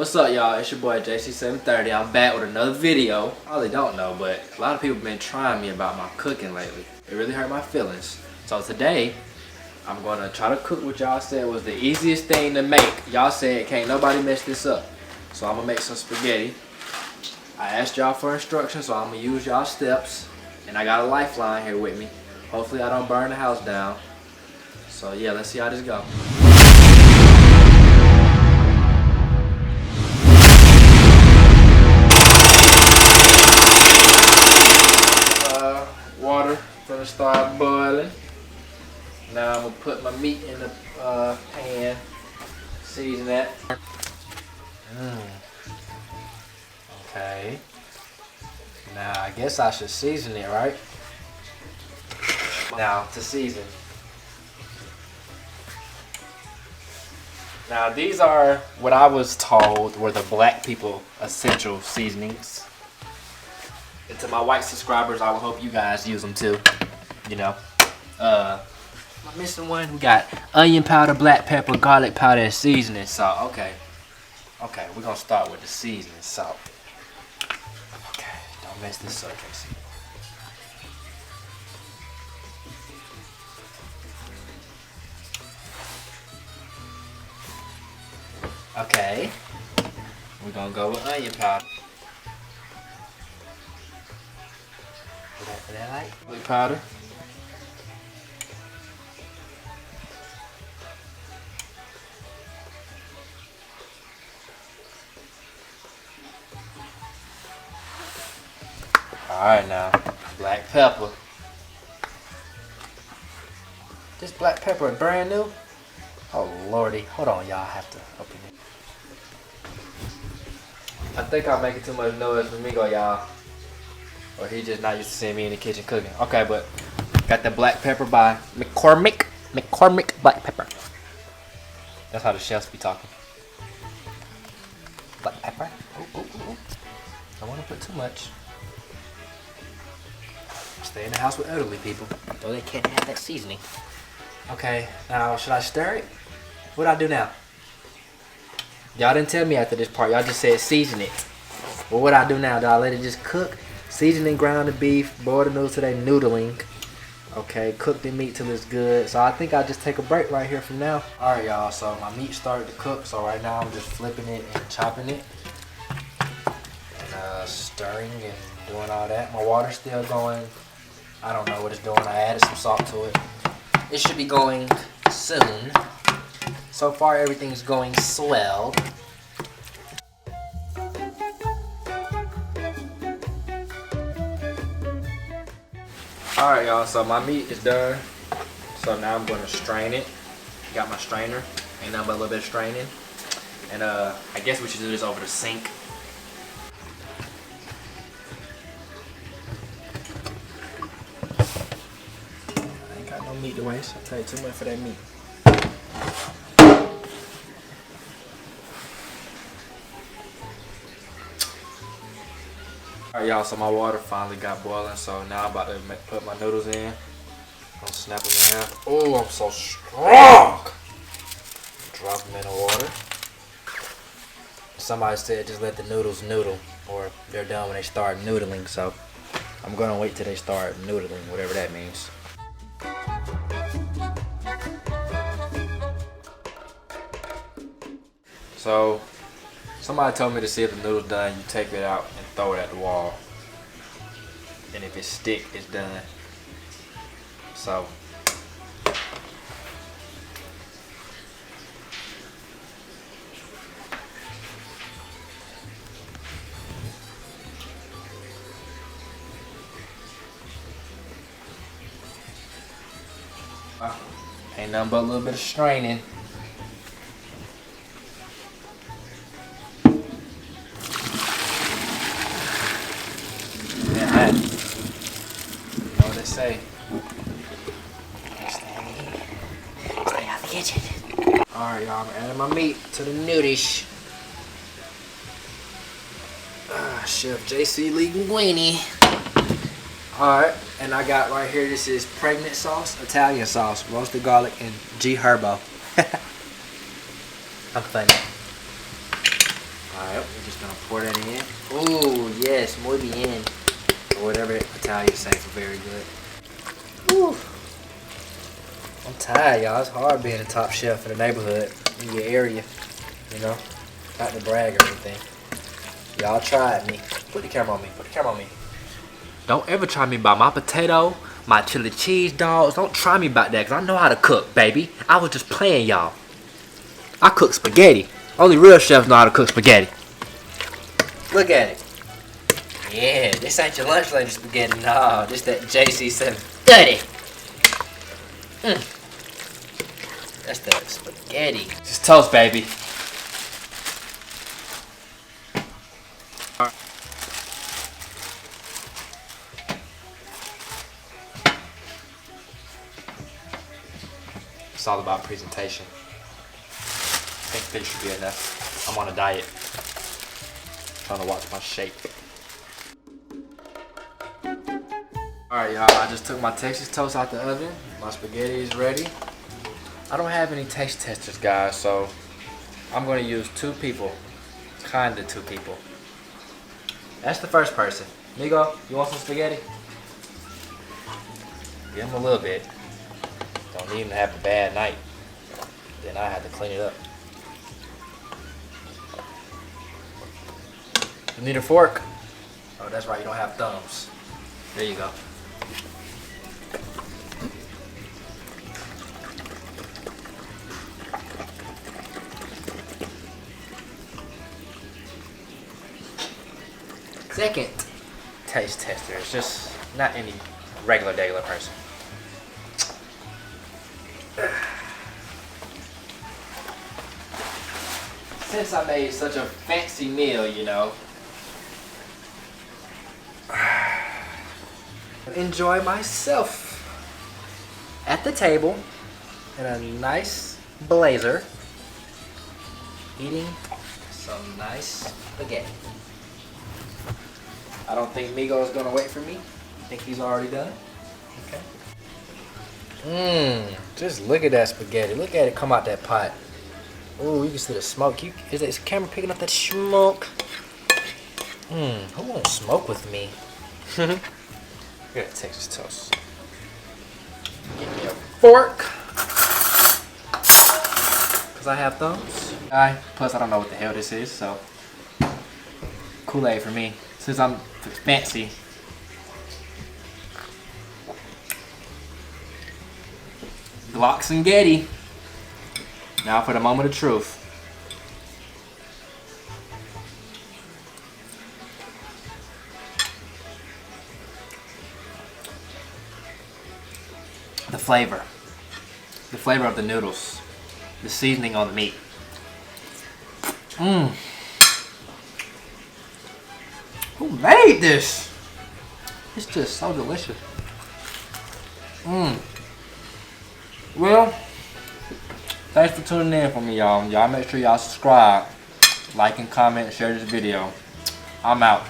What's up, y'all? It's your boy JC730. I'm back with another video. I really don't know, but a lot of people have been trying me about my cooking lately. It really hurt my feelings. So today, I'm gonna try to cook what y'all said was the easiest thing to make. Y'all said can't nobody mess this up. So I'm gonna make some spaghetti. I asked y'all for instructions, so I'm gonna use y'all steps. And I got a lifeline here with me. Hopefully I don't burn the house down. So yeah, let's see how this goes. Water gonna start boiling. Now I'm gonna put my meat in the pan, season that. Okay. Now I guess I should season it, right? Now to season. Now these are what I was told were the black people essential seasonings. And to my white subscribers, I will hope you guys use them too. You know. Am I missing one? We got onion powder, black pepper, garlic powder, and seasoning salt. Okay. Okay, we're gonna start with the seasoning salt. Okay, don't mess this up, Casey. Okay. We're gonna go with onion powder. What that like? Garlic powder. Alright now, black pepper. This black pepper is brand new? Oh lordy, hold on y'all, I have to open it. I think I'm making too much noise for Migo, y'all. Or he just not used to seeing me in the kitchen cooking. Okay, but got the black pepper by McCormick. McCormick black pepper. That's how the chefs be talking. Black pepper. Ooh, ooh, ooh. Don't want to put too much. Stay in the house with elderly people, though they can't have that seasoning. Okay, now should I stir it? What do I do now? Y'all didn't tell me after this part. Y'all just said season it. Well, what I do now? Do I let it just cook? Seasoning ground the beef, boil the noodles till they noodling. Okay, cook the meat till it's good. So I think I'll just take a break right here from now. All right, y'all. So my meat started to cook. So right now I'm just flipping it and chopping it, and stirring and doing all that. My water's still going. I don't know what it's doing. I added some salt to it. It should be going soon. So far, everything's going swell. Alright, y'all. So my meat is done. So now I'm going to strain it. Got my strainer. Ain't nothing but a little bit of straining. And I guess we should do this over the sink. Meat to waste. I'll tell you too much for that meat. Alright y'all, so my water finally got boiling, so now I'm about to put my noodles in. I'll snap them in half. Oh, I'm so strong! Drop them in the water. Somebody said just let the noodles noodle, or they're done when they start noodling, so I'm gonna wait till they start noodling, whatever that means. So, somebody told me to see if the noodle's done, you take it out and throw it at the wall. And if it's stick, it's done. So, ain't nothing but a little bit of straining. Say. Stay out the kitchen. Alright, y'all, I'm adding my meat to the noodish. Chef JC Linguini. Alright, and I got right here, this is pregnant sauce, Italian sauce, roasted garlic, and G Herbo. I'm funny. Alright, we're just gonna pour that in. Ooh, yes, muy bien. Or whatever Italians say for very good. Ooh. I'm tired, y'all. It's hard being a top chef in the neighborhood, in your area. You know? Not to brag or anything. Y'all tried me. Put the camera on me. Put the camera on me. Don't ever try me about my potato, my chili cheese dogs. Don't try me about that, because I know how to cook, baby. I was just playing, y'all. I cook spaghetti. Only real chefs know how to cook spaghetti. Look at it. Yeah, this ain't your lunch lady spaghetti. No, this that JC730. That's the spaghetti. Just toast, baby. It's all about presentation. I think this should be enough. I'm on a diet. Trying to watch my shape. Alright, y'all, I just took my Texas toast out the oven. My spaghetti is ready. I don't have any taste testers, guys, so I'm going to use 2 people. Kinda 2 people. That's the first person. Migo, you want some spaghetti? Give him a little bit. Don't need him to have a bad night. Then I have to clean it up. You need a fork? Oh, that's right, you don't have thumbs. There you go. Second taste tester. It's just not any regular person. Since I made such a fancy meal, you know, enjoy myself at the table in a nice blazer, eating some nice spaghetti. I don't think Migo is gonna wait for me. I think he's already done it. Okay. Just look at that spaghetti. Look at it come out that pot. Ooh, you can see the smoke. Is the camera picking up that smoke? Who won't smoke with me? Look at that Texas toast. Give me a fork. Cause I have thumbs. Plus I don't know what the hell this is, so Kool-Aid for me. Since I'm fancy. Glocks and Getty. Now for the moment of truth. The flavor. The flavor of the noodles. The seasoning on the meat. Who made this? It's just so delicious. Well, thanks for tuning in for me, y'all. Y'all make sure y'all subscribe, like and comment, share this video. I'm out.